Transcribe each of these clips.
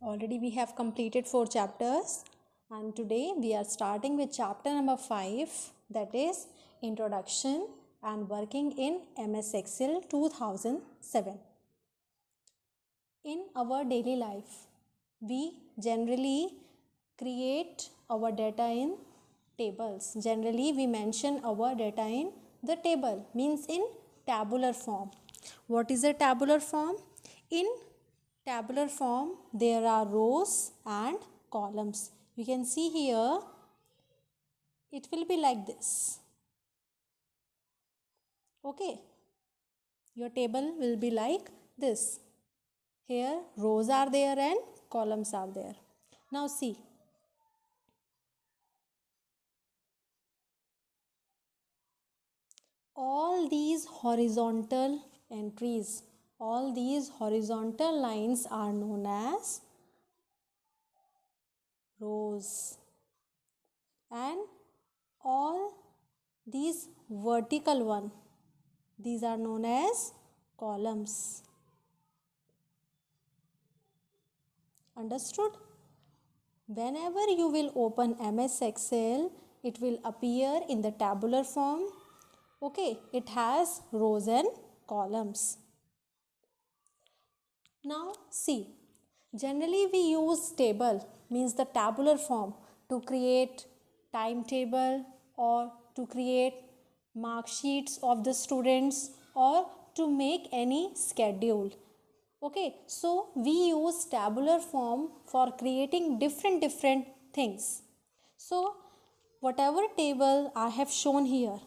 Already we have completed 4 chapters and today we are starting with chapter number 5, that is Introduction and Working in MS Excel 2007. In our daily life, we generally create our data in tables. Generally we mention our data in the table, means in tabular form. What is a tabular form? In tabular form there are rows and columns. You can see here it will be like this. Okay, your table will be like this. Here rows are there and columns are there. Now see, all these horizontal entries, all these horizontal lines are known as rows, and all these vertical one, these are known as columns. Understood? Whenever you will open MS Excel, it will appear in the tabular form. Okay, it has rows and columns. Now see, generally we use table, means the tabular form, to create timetable or to create mark sheets of the students or to make any schedule. Okay, so we use tabular form for creating different things. So whatever table I have shown here,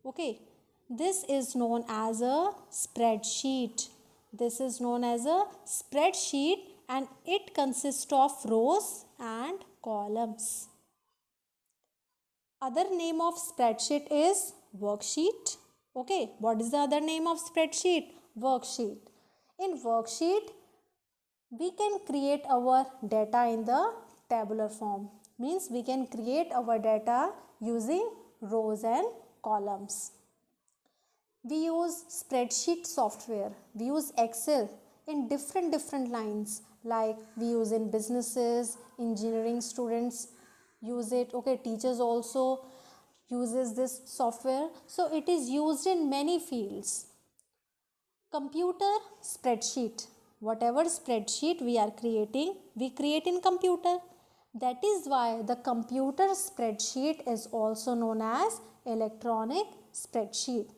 okay, this is known as a spreadsheet. This is known as a spreadsheet and it consists of rows and columns. Other name of spreadsheet is worksheet. Okay, what is the other name of spreadsheet? Worksheet. In worksheet, we can create our data in the tabular form. Means we can create our data using rows and columns. We use spreadsheet software. We use Excel in different lines, like we use in businesses, engineering students use it. Okay, teachers also uses this software. So it is used in many fields. Computer spreadsheet. Whatever spreadsheet we are creating, we create in computer. That is why the computer spreadsheet is also known as electronic spreadsheet.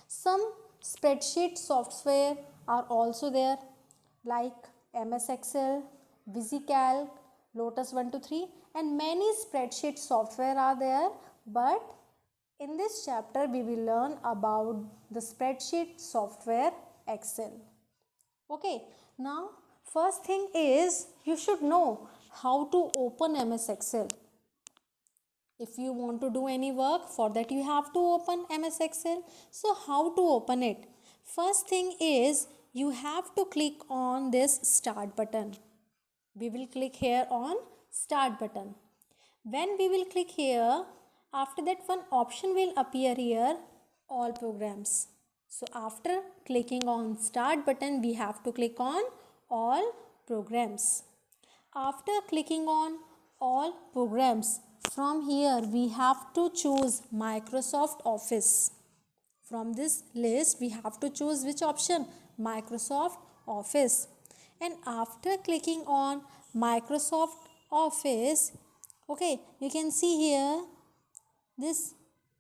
Some spreadsheet software are also there, like MS Excel, VisiCalc, Lotus 123, and many spreadsheet software are there, but in this chapter we will learn about the spreadsheet software Excel. Okay, now first thing is you should know how to open MS Excel. If you want to do any work, for that you have to open MS Excel. So how to open it? First thing is you have to click on this start button. We will click here on start button. When we will click here, after that one option will appear here, all programs. So after clicking on start button, we have to click on all programs. After clicking on all programs, from here we have to choose Microsoft Office. From this list we have to choose which option? Microsoft Office. And after clicking on Microsoft Office, okay, you can see here this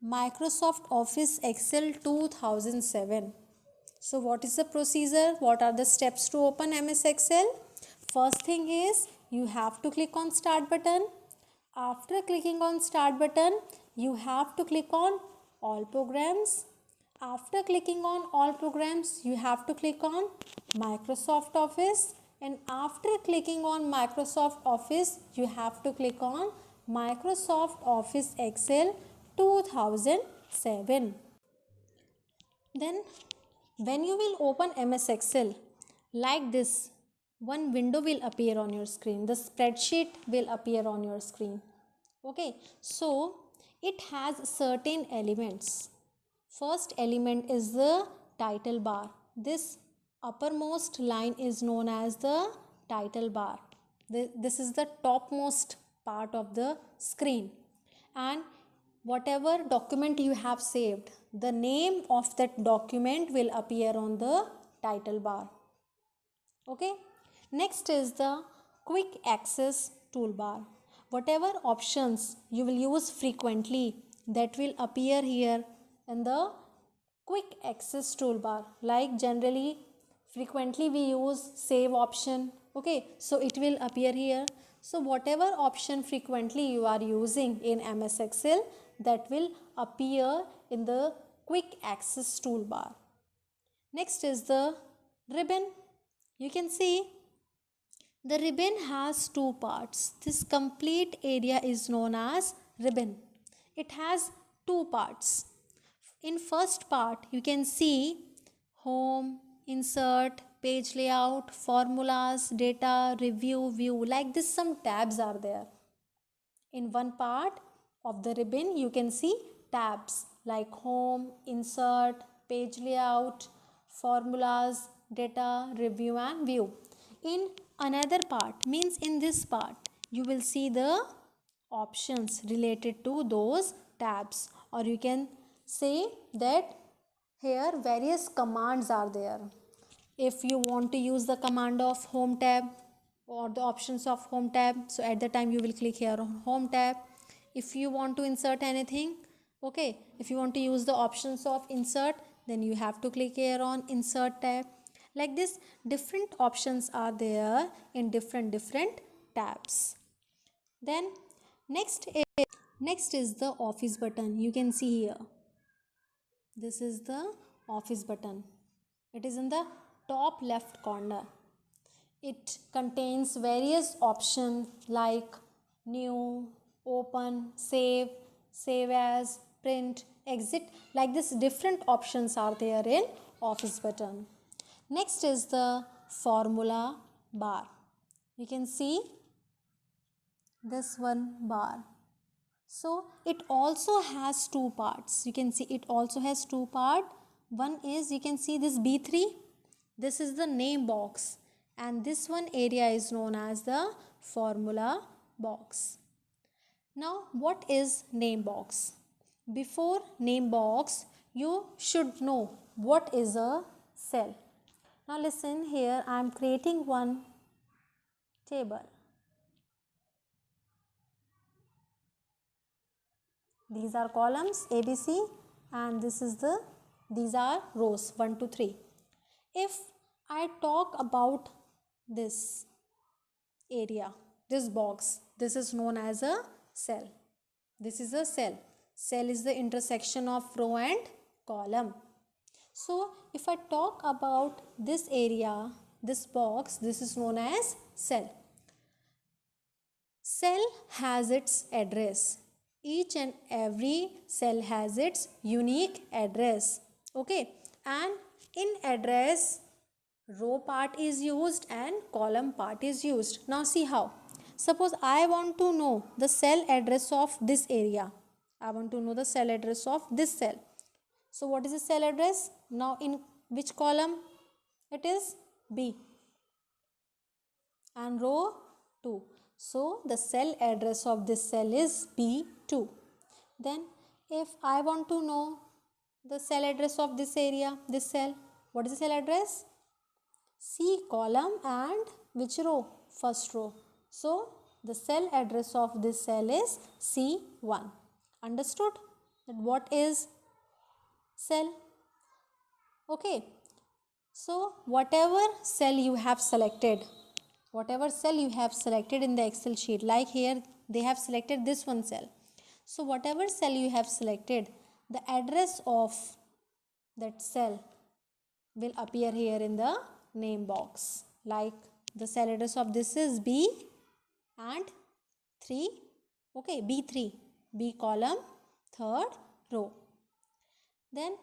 Microsoft Office Excel 2007. So what is the procedure? What are the steps to open MS Excel? First thing is you have to click on start button. After clicking on start button, you have to click on all programs. After clicking on all programs, you have to click on Microsoft Office, and after clicking on Microsoft Office, you have to click on Microsoft Office Excel 2007. Then when you will open MS Excel, like this, one window will appear on your screen. The spreadsheet will appear on your screen. Okay, so it has certain elements. First element is the title bar. This uppermost line is known as the title bar. This is the topmost part of the screen, and whatever document you have saved, the name of that document will appear on the title bar. Okay, next is the quick access toolbar. Whatever options you will use frequently, that will appear here in the quick access toolbar. Like generally frequently we use save option. Okay, so it will appear here. So whatever option frequently you are using in MS Excel, that will appear in the quick access toolbar. Next is the ribbon. You can see the ribbon has two parts. This complete area is known as ribbon. It has two parts. In first part, you can see home, insert, page layout, formulas, data, review, view. Like this, some tabs are there. In one part of the ribbon, you can see tabs like home, insert, page layout, formulas, data, review and view. In another part, means in this part, you will see the options related to those tabs, or you can say that here various commands are there. If you want to use the command of home tab or the options of home tab, so at the time you will click here on home tab. If you want to insert anything, okay, if you want to use the options of insert, then you have to click here on insert tab. Like this, different options are there in different tabs. Then next is the office button. You can see here, this is the office button. It is in the top left corner. It contains various options like new, open, save, save as, print, exit. Like this, different options are there in office button. Next is the formula bar. You can see this one bar. So it also has two parts. You can see it also has two parts. One is, you can see this B3. This is the name box, and this one area is known as the formula box. Now what is name box? Before name box, you should know what is a cell. Now listen here, I am creating one table. These are columns ABC, and these are rows 1 to 3. If I talk about this area, this box, this is known as a cell. This is a cell. Cell is the intersection of row and column. So if I talk about this area, this box, this is known as cell. Cell has its address. Each and every cell has its unique address. Okay, and in address, row part is used and column part is used. Now see how. Suppose I want to know the cell address of this area. I want to know the cell address of this cell. So what is the cell address? Now in which column? It is B and row 2. So the cell address of this cell is B2. Then if I want to know the cell address of this area, this cell, what is the cell address? C column and which row? First row. So the cell address of this cell is C1. Understood that what is cell? Okay. So whatever cell you have selected in the Excel sheet, like here they have selected this one cell. So whatever cell you have selected, the address of that cell will appear here in the name box. Like the cell address of this is B and 3. Okay, B3, B column, third row. Then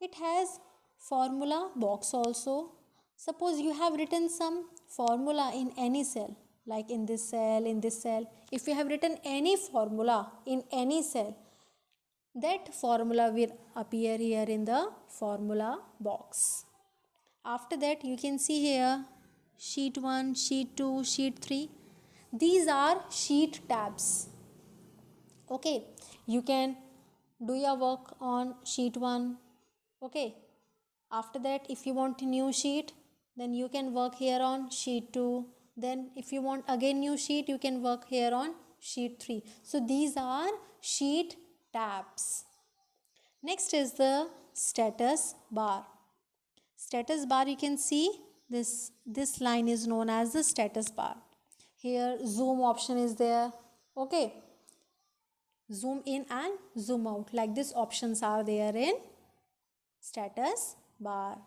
it has formula box also. Suppose you have written some formula in any cell, like in this cell, in this cell. If you have written any formula in any cell, that formula will appear here in the formula box. After that, you can see here sheet 1, sheet 2, sheet 3. These are sheet tabs. Okay, you can do your work on sheet 1. Okay, after that if you want a new sheet, then you can work here on sheet 2. Then if you want again new sheet, you can work here on sheet 3. So these are sheet tabs. Next is the status bar. Status bar, you can see this line is known as the status bar. Here zoom option is there. Okay, zoom in and zoom out, like these options are there in status bar.